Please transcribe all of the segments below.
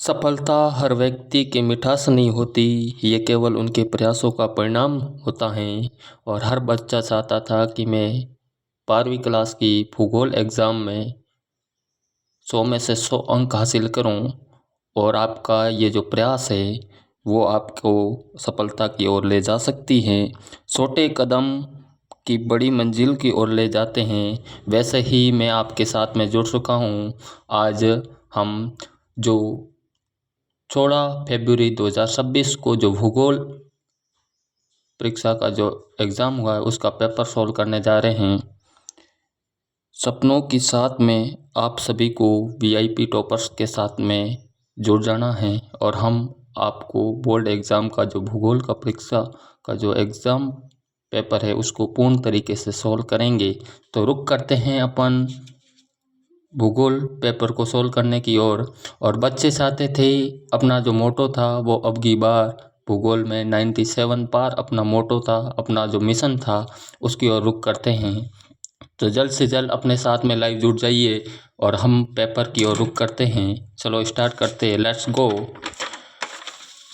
सफलता हर व्यक्ति की मिठास नहीं होती, ये केवल उनके प्रयासों का परिणाम होता है। और हर बच्चा चाहता था कि मैं 12वीं क्लास की भूगोल एग्ज़ाम में 100 में से 100 अंक हासिल करूं। और आपका ये जो प्रयास है वो आपको सफलता की ओर ले जा सकती है। छोटे कदम की बड़ी मंजिल की ओर ले जाते हैं। वैसे ही मैं आपके साथ में जुड़ चुका हूं। आज हम जो 16 फरवरी 2026 को जो भूगोल परीक्षा का जो एग्ज़ाम हुआ है उसका पेपर सॉल्व करने जा रहे हैं। सपनों के साथ में आप सभी को वीआईपी टॉपर्स के साथ में जुड़ जाना है और हम आपको बोर्ड एग्ज़ाम का जो भूगोल का परीक्षा का जो एग्ज़ाम पेपर है उसको पूर्ण तरीके से सॉल्व करेंगे। तो रुक करते हैं अपन भूगोल पेपर को सॉल्व करने की ओर। और बच्चे चाहते थे, अपना जो मोटो था वो अब की बार भूगोल में 97 पार अपना मोटो था, अपना जो मिशन था उसकी ओर रुक करते हैं। तो जल्द से जल्द अपने साथ में लाइव जुड़ जाइए और हम पेपर की ओर रुक करते हैं। चलो स्टार्ट करते हैं, लेट्स गो।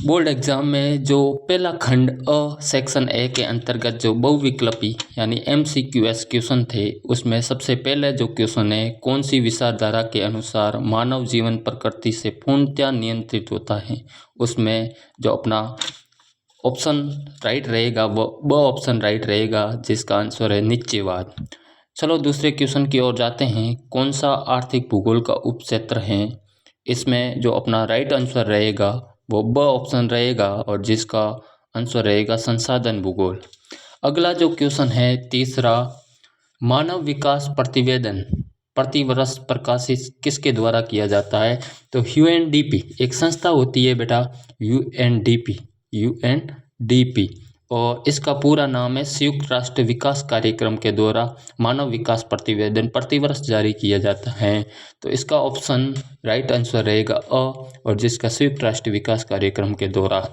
बोर्ड एग्ज़ाम में जो पहला खंड सेक्शन ए के अंतर्गत जो बहुविकल्पी यानी MCQS क्वेश्चन थे उसमें सबसे पहले जो क्वेश्चन है, कौन सी विचारधारा के अनुसार मानव जीवन प्रकृति से पूर्णतः नियंत्रित होता है। उसमें जो अपना ऑप्शन राइट रहेगा वो ब ऑप्शन राइट रहेगा, जिसका आंसर है निश्चयवाद। चलो दूसरे क्वेश्चन की ओर जाते हैं। कौन सा आर्थिक भूगोल का उपक्षेत्र है। इसमें जो अपना राइट आंसर रहेगा वो ब ऑप्शन रहेगा और जिसका आंसर रहेगा संसाधन भूगोल। अगला जो क्वेश्चन है तीसरा, मानव विकास प्रतिवेदन प्रतिवर्ष प्रकाशित किसके द्वारा किया जाता है। तो UNDP एक संस्था होती है बेटा, UNDP और इसका पूरा नाम है संयुक्त राष्ट्र विकास कार्यक्रम के द्वारा मानव विकास प्रतिवेदन प्रतिवर्ष जारी किया जाता है। तो इसका ऑप्शन राइट आंसर रहेगा और जिसका संयुक्त राष्ट्र विकास कार्यक्रम के द्वारा।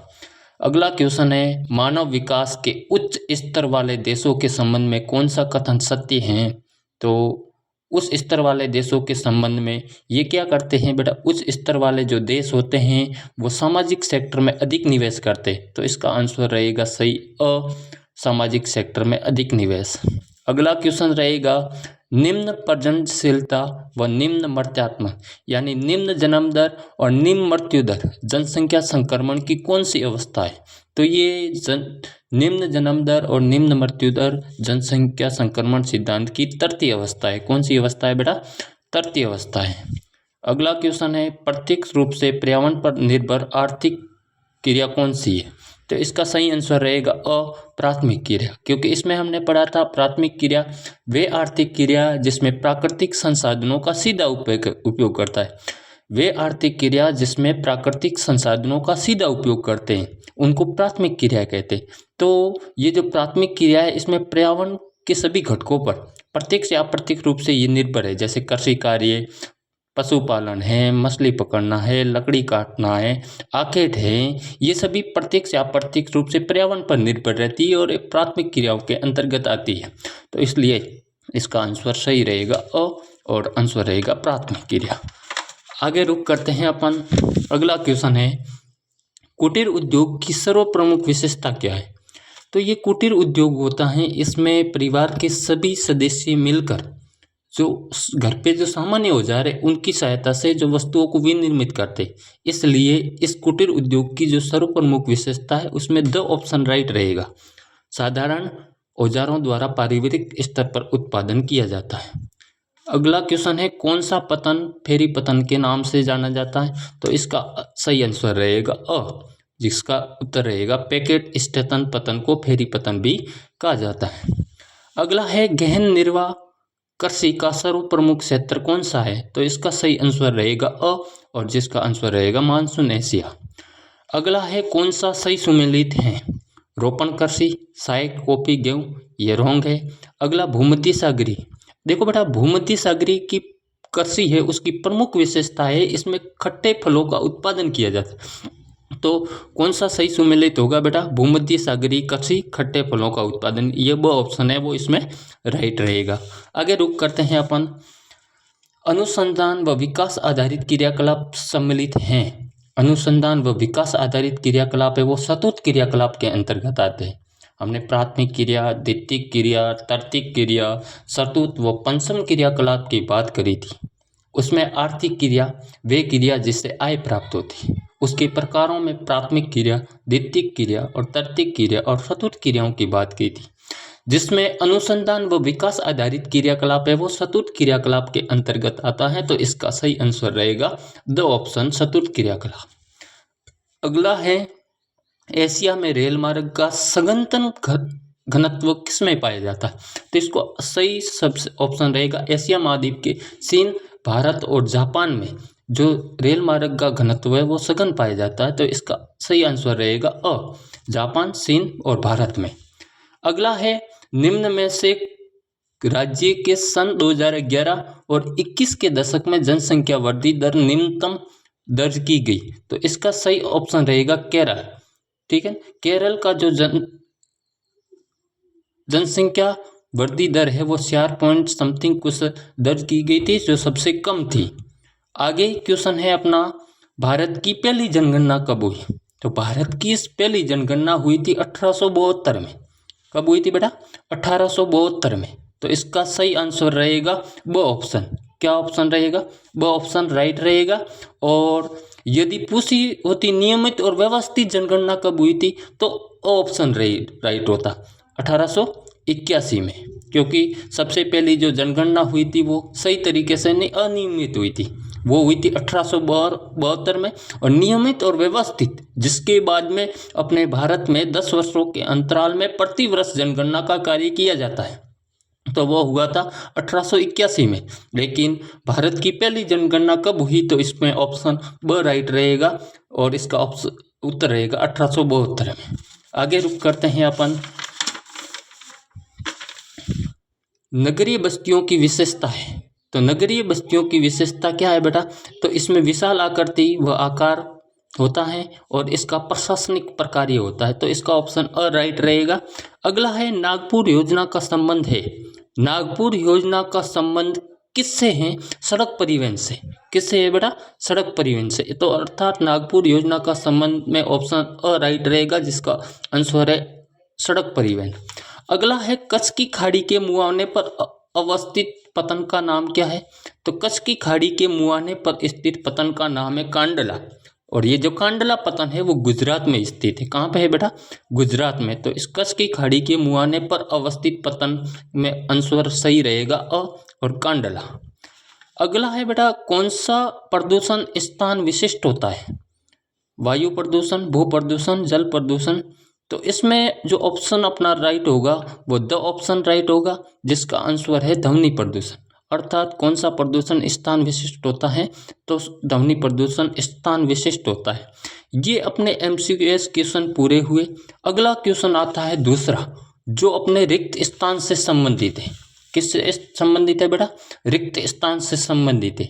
अगला क्वेश्चन है, मानव विकास के उच्च स्तर वाले देशों के संबंध में कौन सा कथन सत्य है। तो उस स्तर वाले देशों के संबंध में ये क्या करते हैं बेटा, उच्च स्तर वाले जो देश होते हैं वो सामाजिक सेक्टर में अधिक निवेश करते हैं। तो इसका आंसर रहेगा सही सामाजिक सेक्टर में अधिक निवेश। अगला क्वेश्चन रहेगा, निम्न प्रजननशीलता व निम्न मृत्युत्मक यानी निम्न जन्म दर और निम्न मृत्यु दर जनसंख्या संक्रमण की कौन सी अवस्था है। तो ये निम्न जन्म दर और निम्न मृत्यु दर जनसंख्या संक्रमण सिद्धांत की तृतीय अवस्था है। कौन सी अवस्था है बेटा, तृतीय अवस्था है। अगला क्वेश्चन है, प्रत्यक्ष रूप से पर्यावरण पर निर्भर आर्थिक क्रिया कौन सी है। तो इसका सही आंसर रहेगा प्राथमिक क्रिया, क्योंकि इसमें हमने पढ़ा था प्राथमिक क्रिया वे आर्थिक क्रिया जिसमें प्राकृतिक संसाधनों का सीधा उपयोग करता है। वे आर्थिक क्रिया जिसमें प्राकृतिक संसाधनों का सीधा उपयोग करते हैं उनको प्राथमिक क्रिया कहते हैं। तो ये जो प्राथमिक क्रिया है इसमें पर्यावरण के सभी घटकों पर प्रत्यक्ष या अप्रत्यक्ष रूप से ये निर्भर है। जैसे कृषि कार्य, पशुपालन है, मछली पकड़ना है, लकड़ी काटना है, आखेट है, ये सभी प्रत्यक्ष या अप्रत्यक्ष रूप से पर्यावरण पर निर्भर रहती है और एक प्राथमिक क्रियाओं के अंतर्गत आती है। तो इसलिए इसका आंसर सही रहेगा और आंसर रहेगा प्राथमिक क्रिया। आगे रुक करते हैं अपन। अगला क्वेश्चन है, कुटीर उद्योग की सर्वप्रमुख विशेषता क्या है। तो ये कुटीर उद्योग होता है, इसमें परिवार के सभी सदस्य मिलकर जो घर पे जो सामान्य औजार है उनकी सहायता से जो वस्तुओं को विनिर्मित करते। इसलिए इस कुटीर उद्योग की जो सर्वप्रमुख विशेषता है उसमें द ऑप्शन राइट रहेगा। साधारण औजारों द्वारा पारिवारिक स्तर पर उत्पादन किया जाता है। अगला क्वेश्चन है, कौन सा पतन फेरी पतन के नाम से जाना जाता है। तो इसका सही आंसर रहेगा जिसका उत्तर रहेगा पैकेट स्टेशन पतन को फेरी पतन भी कहा जाता है। अगला है, गहन निर्वाह कृषि का सर्वप्रमुख क्षेत्र कौन सा है। तो इसका सही आंसर रहेगा और जिसका आंसर रहेगा मानसून एशिया। अगला है, कौन सा सही सुमेलित है। रोपण कृषि, चाय, कॉफी, गेहूं, ये रॉन्ग है। अगला भूमध्य सागरी। देखो बेटा, भूमध्य सागरी की कृषि है उसकी प्रमुख विशेषता है इसमें खट्टे फलों का उत्पादन किया जाता है। तो कौन सा सही सुमेलित होगा बेटा, भूमध्य सागरीय कृषि खट्टे फलों का उत्पादन, ये वो ऑप्शन है वो इसमें राइट रहेगा। आगे रुक करते हैं अपन, अनुसंधान व विकास आधारित क्रियाकलाप सम्मिलित हैं। अनुसंधान व विकास आधारित क्रियाकलाप है वो सतत क्रियाकलाप के अंतर्गत आते हैं। हमने प्राथमिक क्रिया, द्वितीयक क्रिया, तृतीयक क्रिया, सतत व पंचम क्रियाकलाप की बात करी थी। उसमें आर्थिक क्रिया वे क्रिया जिससे आय प्राप्त होती है। उसके प्रकारों में प्राथमिक क्रिया, द्वितीयक क्रिया और तृतीयक क्रिया और सतत क्रियाओं की बात की थी। जिसमें अनुसंधान व विकास आधारित क्रियाकलाप है वो सतत क्रियाकलाप के अंतर्गत आता है। तो इसका सही आंसर रहेगा द ऑप्शन सतत क्रियाकलाप। अगला है एशिया में रेल मार्ग का सघनतम घनत्व किसमें पाया जाता है? तो इसको सही सबसे ऑप्शन रहेगा एशिया महाद्वीप के चीन, भारत और जापान में जो रेल मार्ग का घनत्व है वो सघन पाया जाता है। तो इसका सही आंसर रहेगा अ, जापान, चीन और भारत में। अगला है निम्न में से राज्य के सन 2011 और 21 के दशक में जनसंख्या वृद्धि दर निम्नतम दर्ज की गई। तो इसका सही ऑप्शन रहेगा केरल। ठीक है, केरल का जो जनसंख्या वृद्धि दर है वो 4 पॉइंट समथिंग कुछ दर्ज की गई थी, जो सबसे कम थी। आगे क्वेश्चन है अपना, भारत की पहली जनगणना कब हुई? तो भारत की पहली जनगणना हुई थी 1872 में। कब हुई थी बेटा? 1872 में। तो इसका सही आंसर रहेगा ब ऑप्शन। क्या ऑप्शन रहेगा? ब ऑप्शन राइट रहेगा। और यदि पूछी होती नियमित और व्यवस्थित जनगणना कब हुई थी तो ऑप्शन राइट होता 1881 में, क्योंकि सबसे पहली जो जनगणना हुई थी वो सही तरीके से नहीं, अनियमित हुई थी। वो हुई थी 1872 में, और नियमित और व्यवस्थित जिसके बाद में अपने भारत में 10 वर्षों के अंतराल में प्रति वर्ष जनगणना का कार्य किया जाता है, तो वो हुआ था 1881 में। लेकिन भारत की पहली जनगणना कब हुई? तो इसमें ऑप्शन ब राइट रहेगा और इसका ऑप्शन उत्तर रहेगा 1872 में। आगे रुक करते हैं अपन नगरीय बस्तियों की विशेषता है। तो नगरीय बस्तियों की विशेषता क्या है बेटा? तो इसमें विशाल आकृति व आकार होता है और इसका प्रशासनिक प्रकार होता है। तो इसका ऑप्शन अ राइट रहेगा। अगला है नागपुर योजना का संबंध है। नागपुर योजना का संबंध किससे है? सड़क परिवहन से। किससे है बेटा? सड़क परिवहन से। तो अर्थात नागपुर योजना का संबंध में ऑप्शन अ राइट रहेगा, जिसका आंसर है सड़क परिवहन। अगला है कच्छ की खाड़ी के मुहाने पर अवस्थित पतन का नाम क्या है? तो कच्छ की खाड़ी के मुहाने पर स्थित पतन का नाम है कांडला। और ये जो कांडला पतन है वो गुजरात में स्थित है। कहाँ पे है बेटा? गुजरात में। तो इस कच्छ की खाड़ी के मुहाने पर अवस्थित पतन में आंसर सही रहेगा अ और कांडला। अगला है बेटा कौन सा प्रदूषण स्थान विशिष्ट होता है? वायु प्रदूषण, भू प्रदूषण, जल प्रदूषण। तो इसमें जो ऑप्शन अपना राइट होगा वो द ऑप्शन राइट होगा, जिसका आंसर है ध्वनि प्रदूषण। अर्थात कौन सा प्रदूषण स्थान विशिष्ट होता है? तो ध्वनि प्रदूषण स्थान विशिष्ट होता है। ये अपने MCQS क्वेश्चन पूरे हुए। अगला क्वेश्चन आता है दूसरा, जो अपने रिक्त स्थान से संबंधित है। किससे संबंधित है बेटा? रिक्त स्थान से संबंधित है।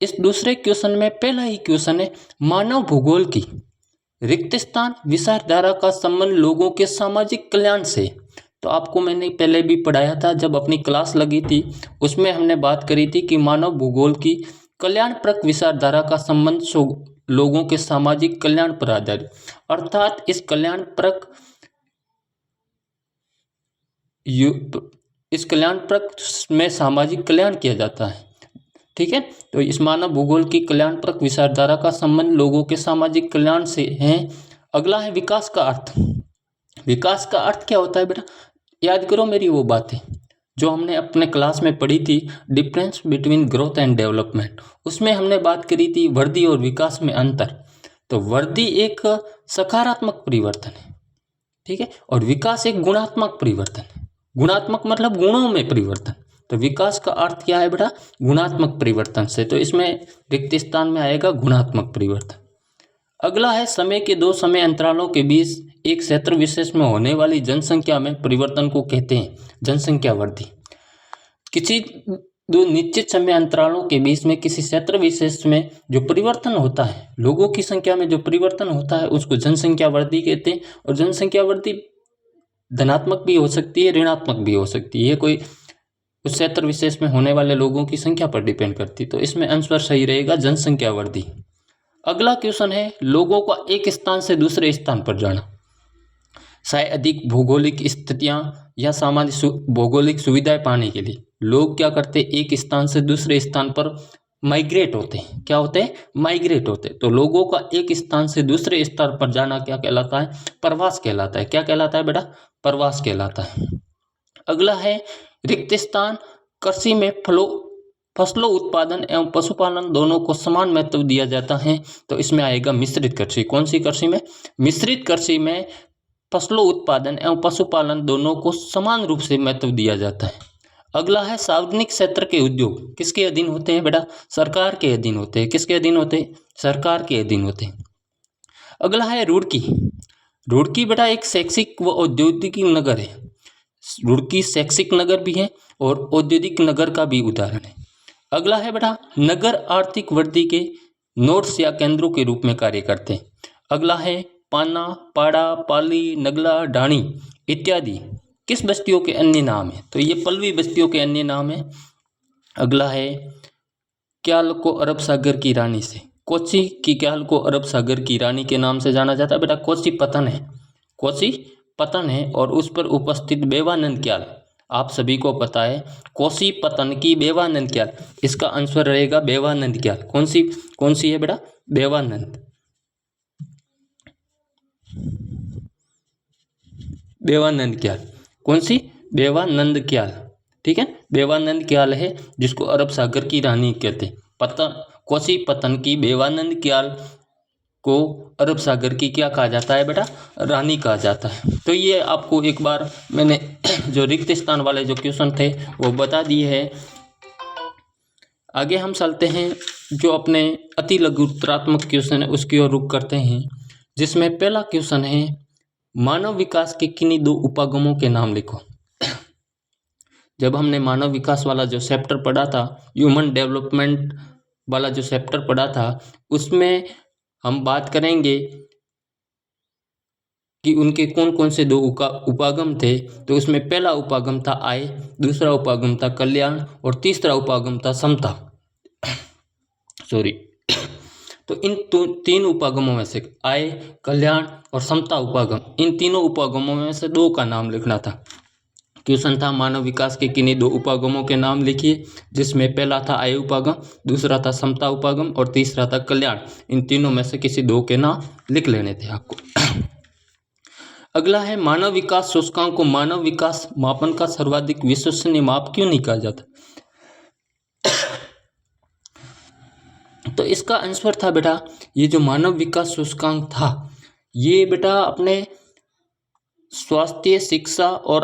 इस दूसरे क्वेश्चन में पहला ही क्वेश्चन है मानव भूगोल की रिक्त स्थान विचारधारा का संबंध लोगों के सामाजिक कल्याण से। तो आपको मैंने पहले भी पढ़ाया था, जब अपनी क्लास लगी थी उसमें हमने बात करी थी कि मानव भूगोल की कल्याणप्रक विचारधारा का संबंध लोगों के सामाजिक कल्याण पर आधारित। अर्थात इस कल्याणप्रक में सामाजिक कल्याण किया जाता है। ठीक है, तो इस मानव भूगोल की कल्याणप्रक विचारधारा का संबंध लोगों के सामाजिक कल्याण से है। अगला है विकास का अर्थ। विकास का अर्थ क्या होता है बेटा? याद करो मेरी वो बातें जो हमने अपने क्लास में पढ़ी थी, difference between growth and development. उसमें हमने बात करी थी वृद्धि और विकास में अंतर। तो वृद्धि एक सकारात्मक परिवर्तन है, ठीक है, और विकास एक गुणात्मक परिवर्तन है। गुणात्मक मतलब गुणों में परिवर्तन। तो विकास का अर्थ क्या है बेटा? गुणात्मक परिवर्तन से। तो इसमें रिक्त स्थान में आएगा गुणात्मक परिवर्तन। अगला है समय के दो समय अंतरालों के बीच एक क्षेत्र विशेष में होने वाली जनसंख्या में परिवर्तन को कहते हैं जनसंख्या वृद्धि। किसी दो निश्चित समय अंतरालों के बीच में किसी क्षेत्र विशेष में जो परिवर्तन होता है, लोगों की संख्या में जो परिवर्तन होता है, उसको जनसंख्या वृद्धि कहते हैं। और जनसंख्या वृद्धि धनात्मक भी हो सकती है, ऋणात्मक भी हो सकती है। कोई उस क्षेत्र विशेष में होने वाले लोगों की संख्या पर डिपेंड करती है। तो इसमें आंसर सही रहेगा जनसंख्या वृद्धि। अगला क्वेश्चन है लोगों का एक स्थान से दूसरे स्थान पर जाना। शायद अधिक भौगोलिक स्थितियां या सामान्य भौगोलिक सुविधाएं पाने के लिए लोग क्या करते हैं, एक स्थान से दूसरे स्थान पर माइग्रेट होते हैं। क्या होते हैं? माइग्रेट होते हैं। तो लोगों का एक स्थान से दूसरे स्थान पर जाना क्या कहलाता है? प्रवास कहलाता है। क्या कहलाता है बेटा? प्रवास कहलाता है। अगला है रिक्त स्थान। कृषि में फसलों उत्पादन एवं पशुपालन दोनों को समान महत्व दिया जाता है। तो इसमें आएगा मिश्रित कृषि। कौन सी कृषि में? मिश्रित कृषि में फसलों उत्पादन एवं पशुपालन दोनों को समान रूप से महत्व दिया जाता है। अगला है सार्वजनिक क्षेत्र के उद्योग किसके अधीन होते हैं बेटा? सरकार के अधीन होते हैं। किसके अधीन होते हैं? सरकार के अधीन होते हैं। अगला है रुड़की। रुड़की बेटा एक शैक्षिक व औद्योगिक नगर है। रुड़की शैक्षिक नगर भी है और औद्योगिक नगर का भी उदाहरण है। अगला है बेटा नगर आर्थिक वृद्धि के नोड्स या केंद्रों के रूप में कार्य करते हैं। अगला है पाना, पाड़ा, पाली, नगला, ढाणी इत्यादि किस बस्तियों के अन्य नाम है? तो ये पल्लवी बस्तियों के अन्य नाम है। अगला है क्याल को अरब सागर की रानी से। कोची की क्याल को अरब सागर की रानी के नाम से जाना जाता है बेटा। कोची पतन है। कोची पतन है और उस पर उपस्थित बेवानंद क्याल आप सभी को पता है। कोसी पतन की बेवानंद क्याल, इसका आंसर रहेगा बेवानंद क्याल। कौन सी है बेटा? बेवानंद। बेवानंद क्याल। कौन सी? बेवानंद क्याल। ठीक है, बेवानंद क्याल है जिसको अरब सागर की रानी कहते हैं। कोसी पतन की बेवानंद क्याल को अरब सागर की क्या कहा जाता है बेटा? रानी कहा जाता है। तो ये आपको एक बार मैंने जो रिक्त स्थान वाले जो क्वेश्चन थे वो बता दिए हैं। आगे हम चलते हैं जो अपने अति लघुत्तरात्मक क्वेश्चन है उसकी ओर रुख करते हैं, जिसमें पहला क्वेश्चन है मानव विकास के किन्हीं दो उपागमों के नाम लिखो। जब हमने मानव विकास वाला जो चैप्टर पढ़ा था, ह्यूमन डेवलपमेंट वाला जो चैप्टर पढ़ा था, उसमें हम बात करेंगे कि उनके कौन कौन से दो उपागम थे। तो उसमें पहला उपागम था आय, दूसरा उपागम था कल्याण और तीसरा उपागम था समता। तो इन तीन उपागमों में से आय, कल्याण और समता उपागम, इन तीनों उपागमों में से दो का नाम लिखना था। क्वेश्चन था मानव विकास के किन्हीं दो उपागमों के नाम लिखिए, जिसमें पहला था आय उपागम, दूसरा था समता उपागम और तीसरा था कल्याण। इन तीनों में से किसी दो के नाम लिख लेने थे आपको। अगला है मानव विकास सूचकांक को मानव विकास मापन का सर्वाधिक विश्वसनीय माप क्यों नहीं कहा जाता? तो इसका आंसर था बेटा, ये जो मानव विकास सूचकांक था ये बेटा अपने स्वास्थ्य, शिक्षा और